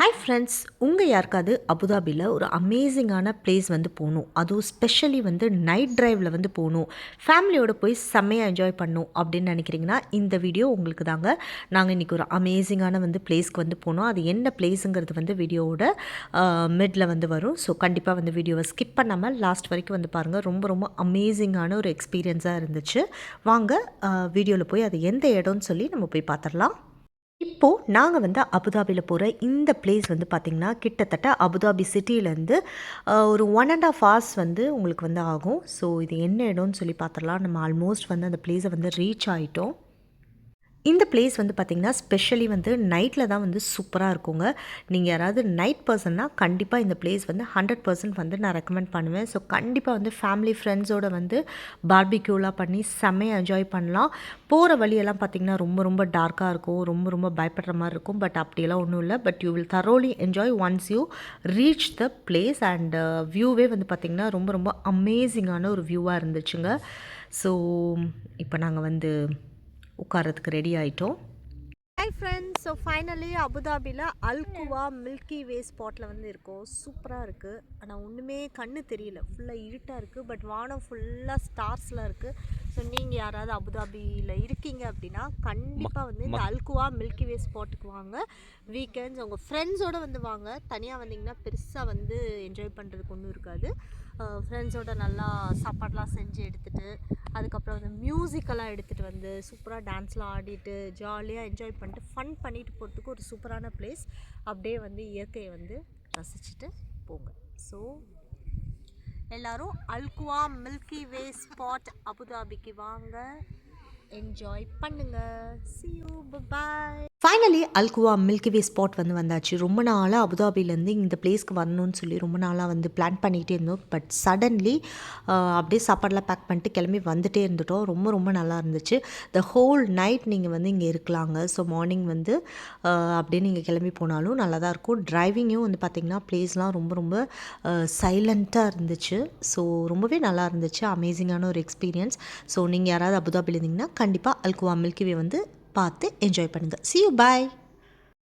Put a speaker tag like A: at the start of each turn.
A: Hi friends, உங்கள் யாருக்காவது அபுதாபியில் ஒரு அமேசிங்கான பிளேஸ் வந்து போகணும், அதுவும் ஸ்பெஷலி வந்து நைட் ட்ரைவில் வந்து போகணும், ஃபேமிலியோடு போய் செம்மையாக என்ஜாய் பண்ணணும் அப்படின்னு நினைக்கிறீங்கன்னா இந்த வீடியோ உங்களுக்கு தாங்க. நாங்கள் இன்றைக்கி ஒரு அமேசிங்கான வந்து பிளேஸ்க்கு வந்து போனோம். அது என்ன பிளேஸுங்கிறது வந்து வீடியோவோட மிடில் வந்து வரும். ஸோ கண்டிப்பாக வந்து வீடியோவை ஸ்கிப் பண்ணாமல் லாஸ்ட் வரைக்கும் வந்து பாருங்கள். ரொம்ப ரொம்ப அமேசிங்கான ஒரு எக்ஸ்பீரியன்ஸாக இருந்துச்சு. வாங்க வீடியோவில் போய் அது எந்த இடம்னு சொல்லி நம்ம போய் பார்த்துடலாம். இப்போது நாங்கள் வந்து அபுதாபியில் போகிற இந்த பிளேஸ் வந்து பார்த்திங்கன்னா கிட்டத்தட்ட அபுதாபி சிட்டியிலேருந்து ஒரு 1.5 hours வந்து உங்களுக்கு வந்து ஆகும். ஸோ இது என்ன இடம்னு சொல்லி பார்த்துடலாம். நம்ம ஆல்மோஸ்ட் வந்து அந்த பிளேஸை வந்து ரீச் ஆகிட்டோம். இந்த பிளேஸ் வந்து பார்த்திங்கன்னா ஸ்பெஷலி வந்து நைட்டில் தான் வந்து சூப்பராக இருக்குங்க. நீங்கள் யாராவது நைட் பர்சன்னா கண்டிப்பாக இந்த பிளேஸ் வந்து 100% வந்து நான் ரெக்கமெண்ட் பண்ணுவேன். ஸோ கண்டிப்பாக வந்து ஃபேமிலி ஃப்ரெண்ட்ஸோடு வந்து பார்பிக்யூலாம் பண்ணி செம்மையாக என்ஜாய் பண்ணலாம். போகிற வழியெல்லாம் பார்த்திங்கன்னா ரொம்ப ரொம்ப டார்க்காக இருக்கும், ரொம்ப ரொம்ப பயப்படுற மாதிரி இருக்கும். பட் அப்படியெல்லாம் ஒன்றும் இல்லை. But you will thoroughly enjoy once you reach the place. And வியூவே வந்து பார்த்திங்கன்னா ரொம்ப ரொம்ப அமேசிங்கான ஒரு வியூவாக இருந்துச்சுங்க. ஸோ இப்போ நாங்கள் வந்து உட்காரத்துக்கு ரெடி ஆகிட்டோம். ஹாய் ஃப்ரெண்ட்ஸ், ஸோ ஃபைனலி அபுதாபியில் அல்குவா மில்கி வே ஸ்பாட்டில் வந்து இருக்கோம். சூப்பராக இருக்குது. ஆனால் ஒன்றுமே கண்ணு தெரியல, ஃபுல்லாக இருட்டாக இருக்குது. பட் வானம் ஃபுல்லாக ஸ்டார்ஸ்லாம் இருக்குது. ஸோ நீங்கள் யாராவது அபுதாபியில் இருக்கீங்க அப்படின்னா கண்டிப்பாக வந்து இந்த அல்குவா மில்கி வே ஸ்பாட்டுக்கு வாங்க. வீக்கெண்ட்ஸ் உங்கள் ஃப்ரெண்ட்ஸோடு வந்து வாங்க. தனியாக வந்தீங்கன்னா பெருசாக வந்து என்ஜாய் பண்ணுறதுக்கு ஒன்றும் இருக்காது. ஃப்ரெண்ட்ஸோட நல்லா சாப்பாடெலாம் செஞ்சு எடுத்துகிட்டு, அதுக்கப்புறம் வந்து மியூசிக்கெல்லாம் எடுத்துகிட்டு வந்து சூப்பராக டான்ஸ்லாம் ஆடிட்டு ஜாலியாக என்ஜாய் பண்ணிட்டு ஃபன் பண்ணிட்டு போகிறதுக்கு ஒரு சூப்பரான பிளேஸ். அப்படியே வந்து இயற்கையை வந்து ரசிச்சுட்டு போங்க. ஸோ எல்லோரும் அல்குவா மில்கி வே ஸ்பாட் அபுதாபிக்கு வாங்க, என்ஜாய் பண்ணுங்கள். See you, bye. ஃபைனலி அல்குவா மில்கி வே ஸ்பாட் வந்து வந்தாச்சு. ரொம்ப நாளாக அபுதாபிலேருந்து இந்த பிளேஸ்க்கு வரணும்னு சொல்லி ரொம்ப நாளாக வந்து பிளான் பண்ணிகிட்டே இருந்தோம். பட் சடன்லி அப்படியே சாப்பாடெலாம் பேக் பண்ணிட்டு கிளம்பி வந்துகிட்டே இருந்துட்டோம். ரொம்ப ரொம்ப நல்லா இருந்துச்சு. த ஹோல் நைட் நீங்கள் வந்து இங்கே இருக்கலாங்க. ஸோ மார்னிங் வந்து அப்படியே நீங்கள் கிளம்பி போனாலும் நல்லா தான் இருக்கும். டிரைவிங்கும் வந்து பார்த்திங்கன்னா பிளேஸ்லாம் ரொம்ப ரொம்ப சைலண்ட்டாக இருந்துச்சு. ஸோ ரொம்பவே நல்லா இருந்துச்சு. அமேசிங்கான ஒரு எக்ஸ்பீரியன்ஸ். ஸோ நீங்கள் யாராவது அபுதாபியில் இருந்தீங்கன்னா கண்டிப்பாக அல்குவா மில்கி வே வந்து பார்த்து என்ஜாய் பண்ணுங்கள். See you, bye.